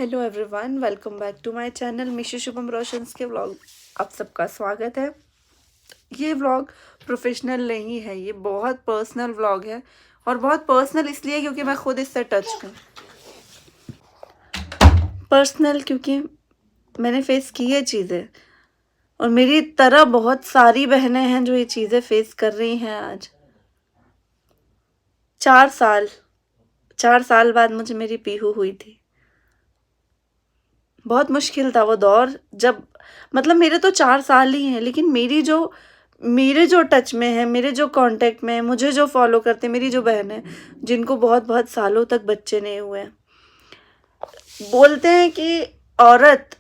Hello everyone, welcome back to my channel Mishu Shubham रोशंस के vlog. आप सबका स्वागत है। ये व्लॉग प्रोफेशनल नहीं है, ये बहुत पर्सनल व्लॉग है। और बहुत पर्सनल इसलिए क्योंकि मैं खुद इससे टच हूँ। पर्सनल क्योंकि मैंने फेस की ये चीज़ें, और मेरी तरह बहुत सारी बहनें हैं जो ये चीज़ें फेस कर रही हैं आज। 4 साल बाद मुझे मेरी पीहू हुई थी। बहुत मुश्किल था वो दौर, जब मतलब मेरे तो 4 साल ही हैं, लेकिन मेरे जो टच में है, मेरे जो कांटेक्ट में है, मुझे जो फॉलो करते हैं, मेरी जो बहन है जिनको बहुत बहुत सालों तक बच्चे नहीं हुए हैं। बोलते हैं कि औरत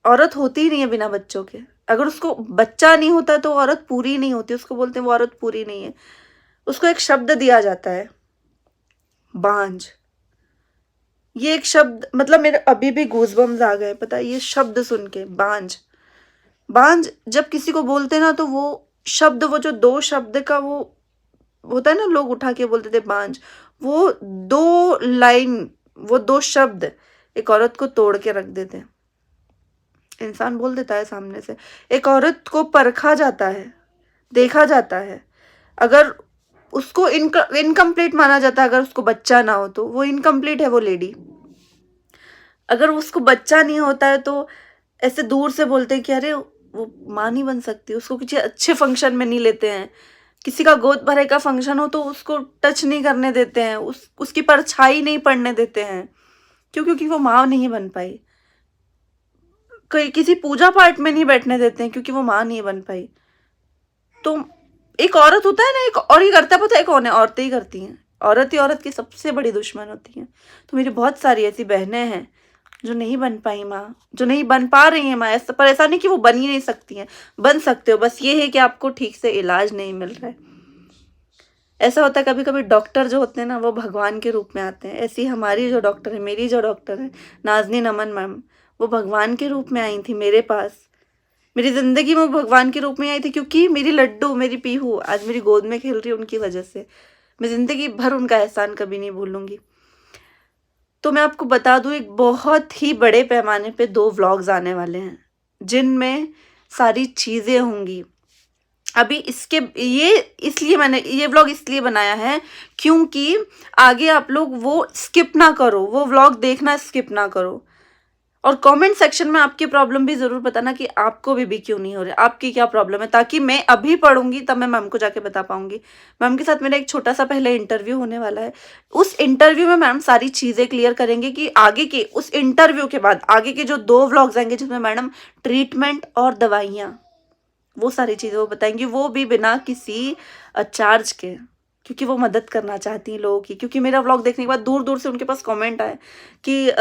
औरत होती ही नहीं है बिना बच्चों के। अगर उसको बच्चा नहीं होता तो औरत पूरी नहीं होती, उसको बोलते हैं वो औरत पूरी नहीं है। उसको एक शब्द दिया जाता है, बांझ। ये एक शब्द, मतलब मेरे अभी भी गूज़बम्स आ गए, पता है, ये शब्द सुन के, बांझ। बांझ जब किसी को बोलते ना, तो वो शब्द, वो जो 2 शब्द का वो होता है ना, लोग उठा के बोलते थे बांझ। वो 2 लाइन, वो 2 शब्द एक औरत को तोड़ के रख देते। इंसान बोल देता है सामने से। एक औरत को परखा जाता है, देखा जाता है। अगर उसको इनकम्प्लीट माना जाता है, अगर उसको बच्चा ना हो तो वो इनकम्प्लीट है, वो लेडी। अगर उसको बच्चा नहीं होता है तो ऐसे दूर से बोलते हैं कि अरे वो माँ नहीं बन सकती। उसको किसी अच्छे फंक्शन में नहीं लेते हैं। किसी का गोद भरे का फंक्शन हो तो उसको टच नहीं करने देते हैं, उसकी परछाई नहीं पड़ने देते हैं। क्यों? क्योंकि वो माँ नहीं बन पाई। किसी पूजा पाठ में नहीं बैठने देते हैं क्योंकि वो माँ नहीं बन पाई। तो एक औरत होता है ना, एक और ही करता है, पता है कौन है? औरतें ही करती हैं। औरत ही औरत की सबसे बड़ी दुश्मन होती हैं। तो मेरी बहुत सारी ऐसी बहनें हैं जो नहीं बन पाई माँ, जो नहीं बन पा रही हैं माँ। ऐसा, पर ऐसा नहीं कि वो बन ही नहीं सकती हैं, बन सकते हो। बस ये है कि आपको ठीक से इलाज नहीं मिल रहा है। ऐसा होता है कभी कभी डॉक्टर जो होते हैं ना, वो भगवान के रूप में आते हैं। ऐसी हमारी जो डॉक्टर है, मेरी जो डॉक्टर है नाज़नीन अमन मैम, वो भगवान के रूप में आई थी मेरे पास। मेरी ज़िंदगी में वो भगवान के रूप में आई थी, क्योंकि मेरी लड्डू, मेरी पीहू आज मेरी गोद में खेल रही है, उनकी वजह से। मैं ज़िंदगी भर उनका एहसान कभी नहीं भूलूंगी। तो मैं आपको बता दूं, एक बहुत ही बड़े पैमाने पे 2 व्लॉग्स आने वाले हैं जिनमें सारी चीज़ें होंगी। अभी इसके ये इसलिए मैंने ये व्लॉग इसलिए बनाया है क्योंकि आगे आप लोग वो स्किप ना करो, वो व्लॉग देखना स्किप ना करो। और कमेंट सेक्शन में आपकी प्रॉब्लम भी ज़रूर बताना कि आपको भी क्यों नहीं हो रहा, आपकी क्या प्रॉब्लम है, ताकि मैं अभी पढ़ूंगी तब मैं मैम को जाके बता पाऊंगी। मैम के साथ मेरा एक छोटा सा पहले इंटरव्यू होने वाला है। उस इंटरव्यू में मैम सारी चीज़ें क्लियर करेंगे कि आगे के, उस इंटरव्यू के बाद आगे के जो 2 व्लॉग्स आएंगे जिसमें मैडम ट्रीटमेंट और दवाइयाँ, वो सारी चीज़ें वो बताएंगी, वो भी बिना किसी चार्ज के। क्योंकि वो मदद करना चाहती हैं लोगों की। क्योंकि मेरा व्लॉग देखने के बाद दूर दूर से उनके पास कमेंट आए कि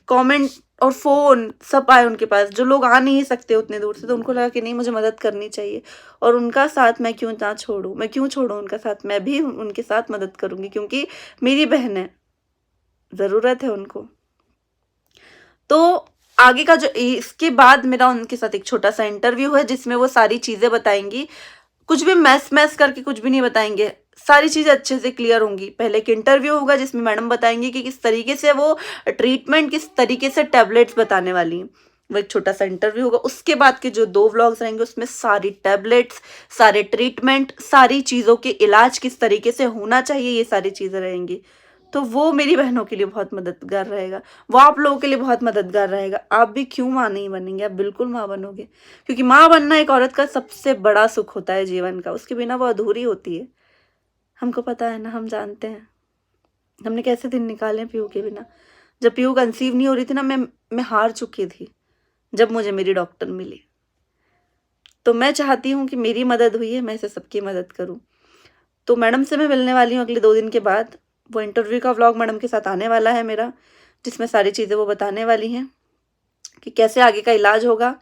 कमेंट और फ़ोन सब आए उनके पास, जो लोग आ नहीं सकते उतने दूर से। तो उनको लगा कि नहीं, मुझे मदद करनी चाहिए, और उनका साथ मैं क्यों ना छोड़ूं, मैं क्यों छोड़ूं उनका साथ, मैं भी उनके साथ मदद करूंगी क्योंकि मेरी बहन है, ज़रूरत है उनको। तो आगे का जो इसके बाद मेरा उनके साथ एक छोटा सा इंटरव्यू है जिसमें वो सारी चीज़ें बताएंगी। कुछ भी मैस मैस करके कुछ भी नहीं बताएंगे, सारी चीज़ें अच्छे से क्लियर होंगी। पहले एक इंटरव्यू होगा जिसमें मैडम बताएंगी कि किस तरीके से वो ट्रीटमेंट, किस तरीके से टैबलेट्स बताने वाली हैं। वो एक छोटा सा इंटरव्यू होगा। उसके बाद के जो 2 व्लॉग्स रहेंगे उसमें सारी टैबलेट्स, सारे ट्रीटमेंट, सारी चीज़ों के इलाज किस तरीके से होना चाहिए, ये सारी चीज़ें रहेंगी। तो वो मेरी बहनों के लिए बहुत मददगार रहेगा, वो आप लोगों के लिए बहुत मददगार रहेगा। आप भी क्यों माँ नहीं बनेंगे, आप बिल्कुल माँ बनोगे। क्योंकि माँ बनना एक औरत का सबसे बड़ा सुख होता है जीवन का, उसके बिना वो अधूरी होती है। हमको पता है ना, हम जानते हैं हमने कैसे दिन निकाले हैं पीहू के बिना। जब पीहू कंसीव नहीं हो रही थी ना, मैं हार चुकी थी जब मुझे मेरी डॉक्टर मिली। तो मैं चाहती हूँ कि मेरी मदद हुई है, मैं इसे सबकी मदद करूँ। तो मैडम से मैं मिलने वाली हूँ अगले 2 दिन के बाद। वो इंटरव्यू का व्लॉग मैडम के साथ आने वाला है मेरा, जिसमें सारी चीज़ें वो बताने वाली हैं कि कैसे आगे का इलाज होगा।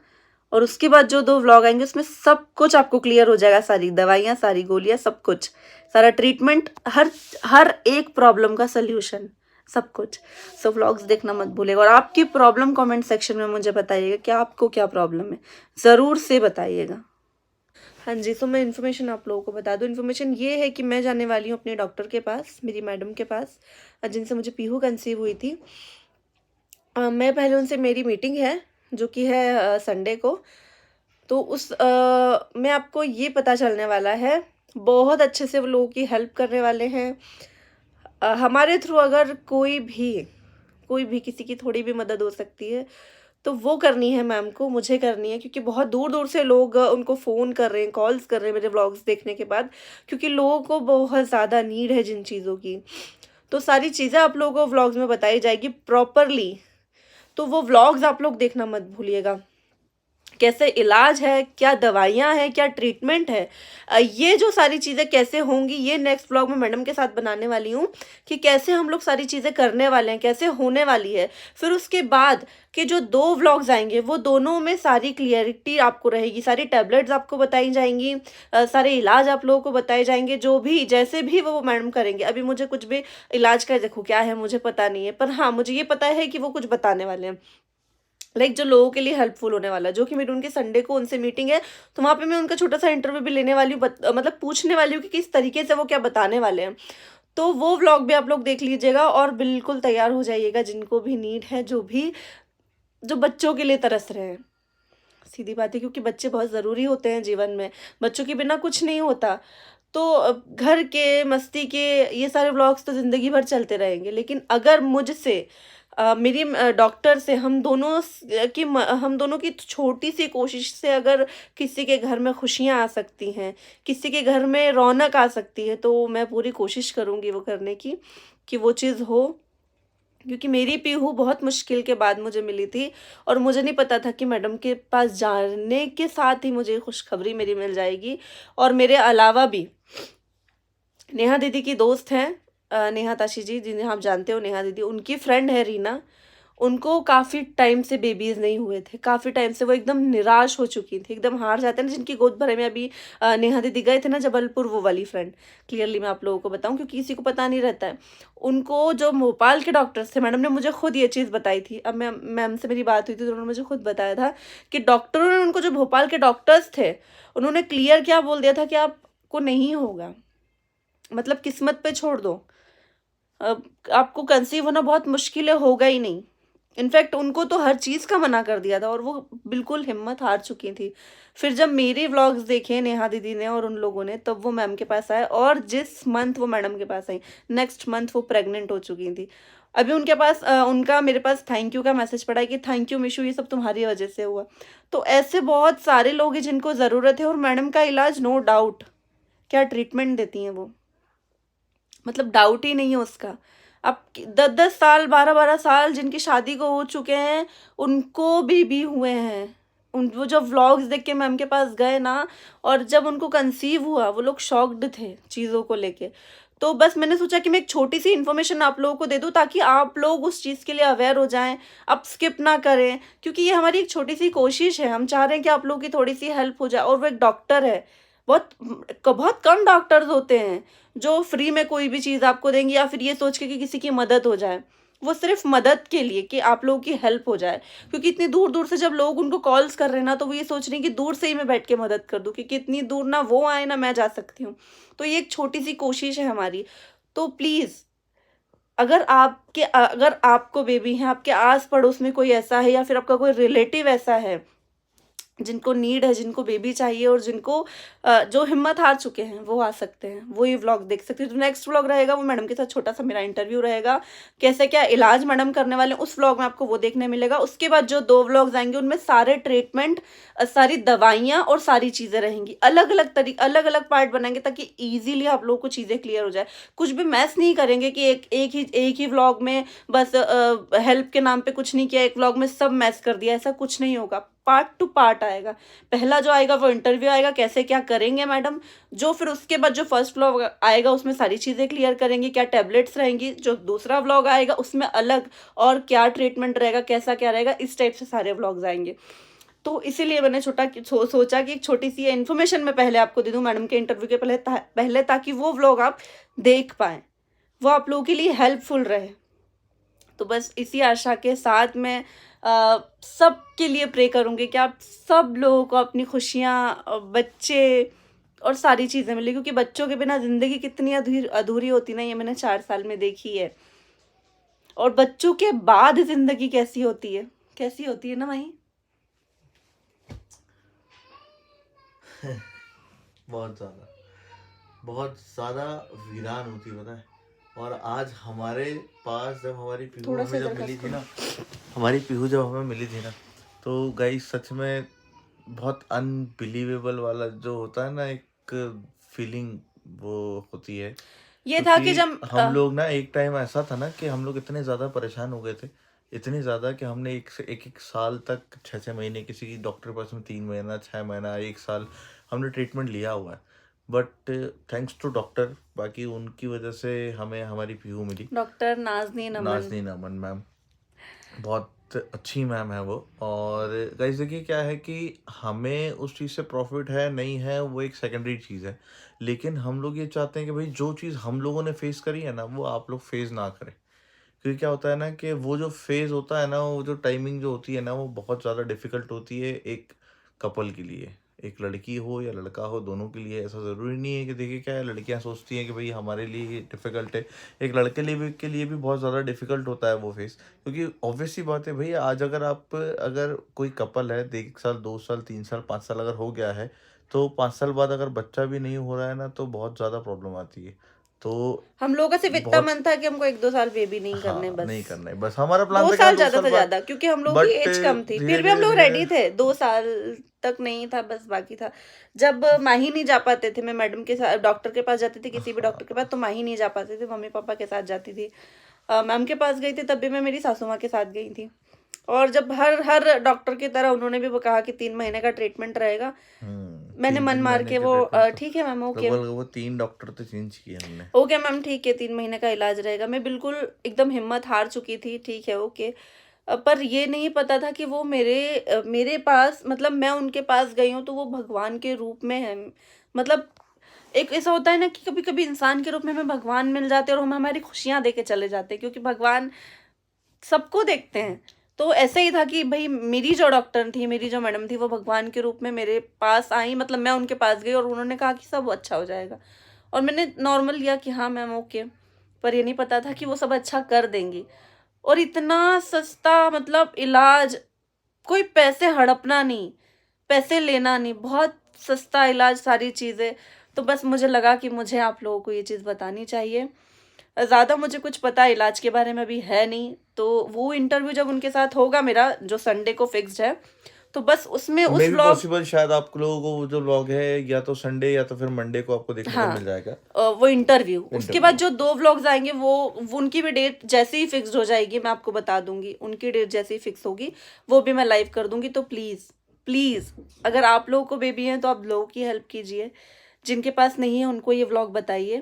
और उसके बाद जो 2 व्लॉग आएंगे उसमें सब कुछ आपको क्लियर हो जाएगा, सारी दवाइयाँ, सारी गोलियाँ, सब कुछ, सारा ट्रीटमेंट, हर हर एक प्रॉब्लम का सल्यूशन, सब कुछ। सो व्लॉग्स देखना मत भूलिएगा। और आपकी प्रॉब्लम कमेंट सेक्शन में मुझे बताइएगा कि आपको क्या प्रॉब्लम है, ज़रूर से बताइएगा। हाँ जी, तो मैं इन्फॉर्मेशन आप लोगों को बता दूँ। इन्फॉर्मेशन ये है कि मैं जाने वाली हूँ अपने डॉक्टर के पास, मेरी मैडम के पास, जिनसे मुझे पीहू कंसीव हुई थी। मैं पहले उनसे मेरी मीटिंग है जो कि है संडे को। तो उस में आपको ये पता चलने वाला है, बहुत अच्छे से वो लोगों की हेल्प करने वाले हैं। हमारे थ्रू अगर कोई भी किसी की थोड़ी भी मदद हो सकती है, तो वो करनी है मैम को, मुझे करनी है, क्योंकि बहुत दूर-दूर से लोग उनको फ़ोन कर रहे हैं, कॉल्स कर रहे हैं मेरे व्लॉग्स देखने के बाद, क्योंकि लोगों को बहुत ज़्यादा नीड है जिन चीज़ों की। तो सारी चीज़ें आप लोगों को व्लॉग्स में बताई जाएगी प्रॉपरली, तो वो व्लॉग्स आप लोग देखना मत भूलिएगा। कैसे इलाज है, क्या दवाइयाँ हैं, क्या ट्रीटमेंट है, ये जो सारी चीज़ें कैसे होंगी, ये नेक्स्ट व्लॉग में मैडम के साथ बनाने वाली हूँ कि कैसे हम लोग सारी चीज़ें करने वाले हैं, कैसे होने वाली है। फिर उसके बाद के जो 2 व्लॉग्स आएँगे, वो दोनों में सारी क्लियरिटी आपको रहेगी, सारी टैबलेट्स आपको बताई जाएँगी, सारे इलाज आप लोगों को बताए जाएँगे, जो भी जैसे भी वो मैडम करेंगे। अभी मुझे कुछ भी इलाज का देखो क्या है मुझे पता नहीं है, पर हाँ, मुझे ये पता है कि वो कुछ बताने वाले हैं। लाइक जो लोगों के लिए हेल्पफुल होने वाला है, जो कि मेरी उनके संडे को उनसे मीटिंग है, तो वहाँ पे मैं उनका छोटा-सा इंटरव्यू भी लेने वाली हूँ, मतलब पूछने वाली हूँ कि किस तरीके से वो क्या बताने वाले हैं। तो वो व्लॉग भी आप लोग देख लीजिएगा और बिल्कुल तैयार हो जाइएगा जिनको भी नीड है, जो बच्चों के लिए तरस रहे हैं। सीधी बात है, क्योंकि बच्चे बहुत ज़रूरी होते हैं जीवन में, बच्चों के बिना कुछ नहीं होता। तो घर के, मस्ती के ये सारे व्लॉग्स तो ज़िंदगी भर चलते रहेंगे, लेकिन अगर मुझसे मेरी डॉक्टर से हम दोनों की छोटी-सी कोशिश से अगर किसी के घर में खुशियाँ आ सकती हैं, किसी के घर में रौनक आ सकती है, तो मैं पूरी कोशिश करूँगी वो करने की, कि वो चीज़ हो। क्योंकि मेरी पीहू बहुत मुश्किल के बाद मुझे मिली थी और मुझे नहीं पता था कि मैडम के पास जाने के साथ ही मुझे खुशखबरी मेरी मिल जाएगी। और मेरे अलावा भी नेहा दीदी की दोस्त हैं, नेहा ताशी जी, जिन्हें आप जानते हो, नेहा दीदी, उनकी फ्रेंड है रीना। उनको काफ़ी टाइम से बेबीज़ नहीं हुए थे, काफ़ी टाइम से वो एकदम निराश हो चुकी थी, एकदम हार जाते हैं ना, जिनकी गोद भरे में अभी नेहा दीदी गए थे ना जबलपुर, वो वाली फ्रेंड। क्लियरली मैं आप लोगों को बताऊँ क्योंकि किसी को पता नहीं रहता है। उनको जो भोपाल के डॉक्टर्स थे, मैडम ने मुझे खुद ये चीज़ बताई थी। अब मैम से मेरी बात हुई थी तो उन्होंने मुझे खुद बताया था कि डॉक्टरों ने उनको, जो भोपाल के डॉक्टर्स थे, उन्होंने क्लियर क्या बोल दिया था कि आपको नहीं होगा, मतलब किस्मत पे छोड़ दो। अब आपको कंसीव होना बहुत मुश्किल है, होगा ही नहीं। इनफैक्ट उनको तो हर चीज़ का मना कर दिया था और वो बिल्कुल हिम्मत हार चुकी थी। फिर जब मेरे व्लॉग्स देखे नेहा दीदी ने और उन लोगों ने, तब वो मैम के पास आए और जिस मंथ वो मैडम के पास आई, नेक्स्ट मंथ वो प्रेग्नेंट हो चुकी थी। अभी उनके पास उनका मेरे पास थैंक यू का मैसेज पड़ा है कि थैंक यू मिशू, ये सब तुम्हारी वजह से हुआ। तो ऐसे बहुत सारे लोग हैं जिनको ज़रूरत है और मैडम का इलाज नो डाउट, क्या ट्रीटमेंट देती हैं वो, मतलब डाउट ही नहीं है उसका। अब 10-10 साल, 12-12 साल जिनकी शादी को हो चुके हैं, उनको भी हुए हैं। उन वो जब व्लॉग्स देख के मैम के पास गए ना, और जब उनको कंसीव हुआ, वो लोग शॉक्ड थे चीज़ों को लेके। तो बस मैंने सोचा कि मैं एक छोटी-सी इन्फॉर्मेशन आप लोगों को दे दूँ ताकि आप लोग उस चीज़ के लिए अवेयर हो जाएँ, आप स्किप ना करें, क्योंकि ये हमारी एक छोटी-सी कोशिश है। हम चाह रहे हैं कि आप लोगों की थोड़ी-सी हेल्प हो जाए, और वो एक डॉक्टर है। बहुत कम डॉक्टर्स होते हैं जो फ्री में कोई भी चीज़ आपको देंगे या फिर ये सोच के कि किसी की मदद हो जाए। वो सिर्फ़ मदद के लिए, कि आप लोगों की हेल्प हो जाए। क्योंकि इतनी दूर-दूर से जब लोग उनको कॉल्स कर रहे हैं ना, तो वो ये सोच रहे हैं कि दूर से ही मैं बैठ के मदद कर दूँ, क्योंकि इतनी दूर ना वो आए ना मैं जा सकती हूँ। तो ये एक छोटी-सी कोशिश है हमारी। तो प्लीज़, अगर आपको बेबी है, आपके आस-पड़ोस में कोई ऐसा है या फिर आपका कोई रिलेटिव ऐसा है जिनको नीड है, जिनको बेबी चाहिए और जो हिम्मत हार चुके हैं, वो आ सकते हैं, वो ये व्लॉग देख सकते हैं। जो नेक्स्ट व्लॉग रहेगा वो मैडम के साथ छोटा-सा मेरा इंटरव्यू रहेगा। कैसे क्या इलाज मैडम करने वाले हैं, उस व्लॉग में आपको वो देखने मिलेगा। उसके बाद जो 2 व्लॉग्स आएँगे उनमें सारे ट्रीटमेंट, सारी दवाइयाँ और सारी चीज़ें रहेंगी। अलग-अलग पार्ट बनाएँगे ताकि ईज़िली आप लोगों को चीज़ें क्लियर हो जाए। कुछ भी मैस नहीं करेंगे कि एक ही व्लॉग में बस हेल्प के नाम पे कुछ नहीं किया, एक व्लॉग में सब मैस कर दिया, ऐसा कुछ नहीं होगा। पार्ट टू पार्ट आएगा। पहला जो आएगा वो इंटरव्यू आएगा, कैसे क्या करेंगे मैडम, जो फिर उसके बाद जो फर्स्ट व्लॉग आएगा उसमें सारी चीज़ें क्लियर करेंगे, क्या टैबलेट्स रहेंगी, जो दूसरा व्लॉग आएगा उसमें अलग, और क्या ट्रीटमेंट रहेगा, कैसा क्या रहेगा, इस टाइप से सारे व्लॉग्स आएँगे। तो इसीलिए मैंने सोचा कि एक छोटी-सी इन्फॉर्मेशन मैं पहले आपको दे दूँ मैडम के इंटरव्यू के पहले, ताकि वो व्लॉग आप देख पाएँ, वो आप लोगों के लिए हेल्पफुल रहे। तो बस इसी आशा के साथ मैं सबके लिए प्रे करूँगी कि आप सब लोगों को अपनी खुशियाँ, बच्चे और सारी चीज़ें मिलें, क्योंकि बच्चों के बिना ज़िंदगी कितनी अधूरी होती ना, ये मैंने 4 साल में देखी है। और बच्चों के बाद जिंदगी कैसी होती है ना वही। बहुत ज़्यादा वीरान होती है, पता है। और आज हमारे पास जब हमारी पीहू थोड़ा सा हमें जब इधर मिली का थी ना, तो गाइस सच में बहुत अनबिलीवेबल वाला जो होता है ना एक फीलिंग, वो होती है। ये था कि क्योंकि जब हम लोग ना एक टाइम ऐसा था ना कि हम लोग इतने ज़्यादा परेशान हो गए थे, इतने ज़्यादा कि हमने एक साल तक 6 महीने किसी की डॉक्टर के पास में, 3 महीना, 6 महीना, 1 साल हमने ट्रीटमेंट लिया हुआ है। बट थैंक्स टू डॉक्टर, बाकी उनकी वजह से हमें हमारी पीहू मिली। डॉक्टर नाज़नीन अमन, नाज़नीन अमन मैम बहुत अच्छी मैम है वो। और गाइस देखिए क्या है कि हमें उस चीज़ से प्रॉफिट है नहीं है वो एक सेकेंडरी चीज़ है, लेकिन हम लोग ये चाहते हैं कि भाई जो चीज़ हम लोगों ने फेस करी है ना वो आप लोग फेस ना करें। क्योंकि क्या होता है ना कि वो जो फेज़ होता है ना, वो जो टाइमिंग जो होती है ना, वो बहुत ज़्यादा डिफ़िकल्ट होती है एक कपल के लिए। एक लड़की हो या लड़का हो, दोनों के लिए। ऐसा ज़रूरी नहीं है कि देखिए क्या है, लड़कियाँ सोचती हैं कि भई हमारे लिए ये डिफ़िकल्ट है। एक लड़के के लिए भी बहुत ज़्यादा डिफ़िकल्ट होता है वो फ़ेज़। क्योंकि ऑब्वियस सी बात है भई, आज अगर कोई कपल है, 1 साल, 2 साल, 3 साल, 5 साल अगर हो गया है, तो 5 साल बाद अगर बच्चा भी नहीं हो रहा है ना, तो बहुत ज़्यादा प्रॉब्लम आती है। तो हम लोगों का सिर्फ इतना बहुत मन था कि हमको 1-2 साल बेबी नहीं करने, हाँ, बस नहीं करना है। बस हमारा प्लान 2 था क्या साल 2 ज़्यादा साल से बाद, ज़्यादा, क्योंकि हम लोगों की बट एज कम थी, फिर भी हम लोग धीरे-धीरे रेडी थे। 2 साल तक नहीं था, बस बाकी था। जब माही नहीं जा पाते थे, मैं मैडम के साथ डॉक्टर के पास जाती थी, किसी भी डॉक्टर के हाँ, पास, तो माही नहीं जा पाते थे, मम्मी-पापा के साथ जाती थी। मैम के पास गई थी, तब भी मैं मेरी सासू माँ के साथ गई थी। और जब हर हर डॉक्टर की तरह उन्होंने भी वो कहा कि 3 महीने का ट्रीटमेंट रहेगा, मैंने 3-3 मन मार महीने के के वो ट्रीटमेंट तो ठीक है मैम, ओके। लगभग 3 डॉक्टर तो चेंज किए हमने। ओके मैम, ठीक है, 3 महीने का इलाज रहेगा। मैं बिल्कुल एकदम हिम्मत हार चुकी थी, ठीक है, ओके। पर ये नहीं पता था कि वो मेरे पास, मतलब मैं उनके पास गई हूँ तो वो भगवान के रूप में है। मतलब एक ऐसा होता है ना कि कभी कभी इंसान के रूप में हमें भगवान मिल जाते हैं और हम हमारी खुशियां दे के चले जाते हैं, क्योंकि भगवान सबको देखते हैं। तो ऐसे ही था कि भाई मेरी जो डॉक्टर थी, मेरी जो मैडम थी, वो भगवान के रूप में मेरे पास आई। मतलब मैं उनके पास गई और उन्होंने कहा कि सब अच्छा हो जाएगा, और मैंने नॉर्मल लिया कि हाँ मैम ओके। पर ये नहीं पता था कि वो सब अच्छा कर देंगी। और इतना सस्ता, मतलब इलाज, कोई पैसे हड़पना नहीं, पैसे लेना नहीं, बहुत सस्ता इलाज, सारी चीज़ें। तो बस मुझे लगा कि मुझे आप लोगों को ये चीज़ बतानी चाहिए। ज़्यादा मुझे कुछ पता इलाज के बारे में भी है नहीं, तो वो इंटरव्यू जब उनके साथ होगा मेरा, जो संडे को फिक्स्ड है, तो बस उसमें मे उस बी व्लॉग, पॉसिबल, शायद आप लोगों को वो जो व्लॉग है या तो संडे या तो फिर मंडे को आपको देखने को हाँ, मिल जाएगा वो इंटरव्यू, उसके बाद इंटरव्यू। जो 2 व्लॉग्स आएंगे वो उनकी भी डेट जैसे ही फिक्स्ड हो जाएगी मैं आपको बता दूंगी। उनकी डेट जैसे ही फिक्स होगी वो भी मैं लाइव कर दूंगी। तो प्लीज़ प्लीज़, अगर आप लोगों को बेबी है तो आप लोगों की हेल्प कीजिए। जिनके पास नहीं है उनको ये व्लॉग बताइए,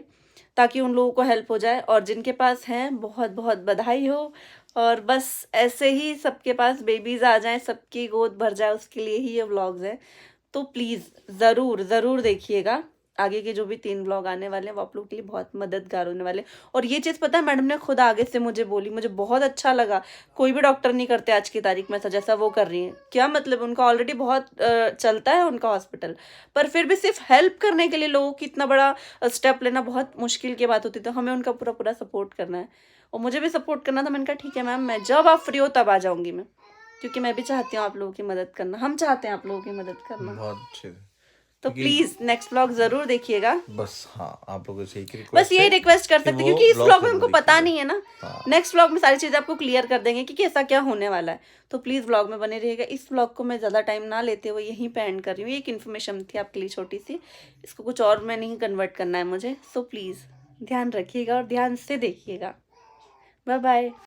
ताकि उन लोगों को हेल्प हो जाए। और जिनके पास हैं, बहुत बहुत बधाई हो। और बस ऐसे ही सबके पास बेबीज आ जाएं, सबकी गोद भर जाए, उसके लिए ही ये व्लॉग्स हैं। तो प्लीज़ ज़रूर ज़रूर देखिएगा। आगे के जो भी 3 व्लॉग आने वाले हैं वो आप लोग के लिए बहुत मददगार होने वाले हैं। और ये चीज़ पता है, मैडम ने खुद आगे से मुझे बोली, मुझे बहुत अच्छा लगा। कोई भी डॉक्टर नहीं करते आज की तारीख में ऐसा जैसा वो कर रही हैं। क्या मतलब, उनका ऑलरेडी बहुत चलता है उनका हॉस्पिटल, पर फिर भी सिर्फ हेल्प करने के लिए लोगों की इतना बड़ा स्टेप लेना बहुत मुश्किल की बात होती है। तो हमें उनका पूरा पूरा सपोर्ट करना है, और मुझे भी सपोर्ट करना था। मैंने कहा ठीक है मैम, मैं जब आप फ्री हो तब आ जाऊंगी मैं, क्योंकि मैं भी चाहती हूँ आप लोगों की मदद करना, हम चाहते हैं आप लोगों की मदद करना। बहुत अच्छे से। तो क्योंकि प्लीज नेक्स्ट व्लॉग जरूर देखिएगा। बस हाँ, आप लोगों से एक बस रिक्वेस्ट यही है रिक्वेस्ट कर कि सकते हैं, वो क्योंकि इस ब्लॉग व्लॉग में जरूर हमको पता देखिएगा। नहीं है ना। हाँ, नेक्स्ट व्लॉग में सारी चीजें आपको क्लियर कर देंगे कि कैसा क्या होने वाला है। तो प्लीज व्लॉग में बने रहिएगा। इस व्लॉग को मैं ज्यादा टाइम ना लेते हुए यहीं पे एंड कर रही हूँ। ये एक इन्फॉर्मेशन थी आपके लिए छोटी सी, इसको कुछ और में नहीं कन्वर्ट करना है मुझे। सो प्लीज ध्यान रखिएगा और ध्यान से देखिएगा। Bye bye.